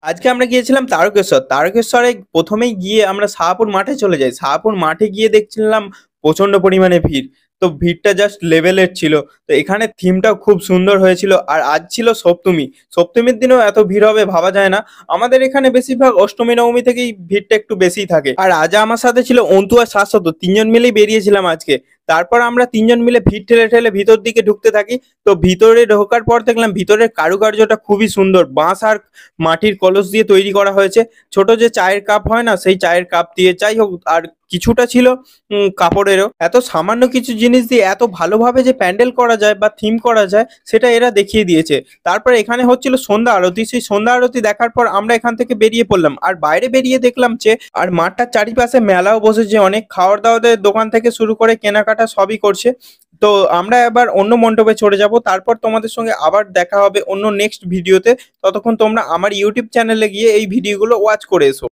আজকে আমরা গিয়েছিলাম তারকেশ্বর। তারকেশ্বরে প্রথমেই গিয়ে আমরা শাহপুর মাঠে চলে যাই। শাহপুর মাঠে গিয়ে দেখছিলাম প্রচন্ড পরিমাণে ভিড়। তো ভিড়টা জাস্ট লেভেলের ছিল। তো এখানে থিমটাও খুব সুন্দর হয়েছিল। আর আজ ছিল সপ্তমী। সপ্তমীর দিনেও এত ভিড় হবে ভাবা যায় না। আমাদের এখানে বেশিরভাগ অষ্টমী নবমী থেকেই ভিড়টা একটু বেশিই থাকে। আর আজ আমার সাথে ছিল অন্তু আর শাশ্বত, তিনজন মিলেই বেরিয়েছিলাম আজকে। তারপর আমরা তিনজন মিলে ভিড় ঠেলে ঠেলে ভিতর দিকে ঢুকতে থাকি। তো ভিতরে ঢোকার পর দেখলাম ভিতরের কারুকার্যটা খুবই সুন্দর, বাঁশ আর মাটির কলস দিয়ে তৈরি করা হয়েছে। ছোট যে চায়ের কাপ হয় না, সেই চায়ের কাপ দিয়ে, যাই হোক, আর কিছুটা ছিল কাপড়েরও। এত সামান্য কিছু জিনিস দিয়ে এত ভালোভাবে যে প্যান্ডেল করা যায় বা থিম করা যায় সেটা এরা দেখিয়ে দিয়েছে। তারপর এখানে হচ্ছিল সন্ধ্যা আরতি। সেই সন্ধ্যা আরতি দেখার পর আমরা এখান থেকে বেরিয়ে পড়লাম। আর বাইরে বেরিয়ে দেখলাম যে আর মাঠটার চারিপাশে মেলাও বসেছে, অনেক খাওয়ার দাওয়ারের দোকান থেকে শুরু করে কেনাকাটা সবই করছে। তো আমরা এবার অন্য মণ্ডপে চলে যাব। তারপর তোমাদের সঙ্গে আবার দেখা হবে অন্য নেক্সট ভিডিওতে। ততক্ষণ তোমরা আমার ইউটিউব চ্যানেলে গিয়ে এই ভিডিওগুলো ওয়াচ করে এসো।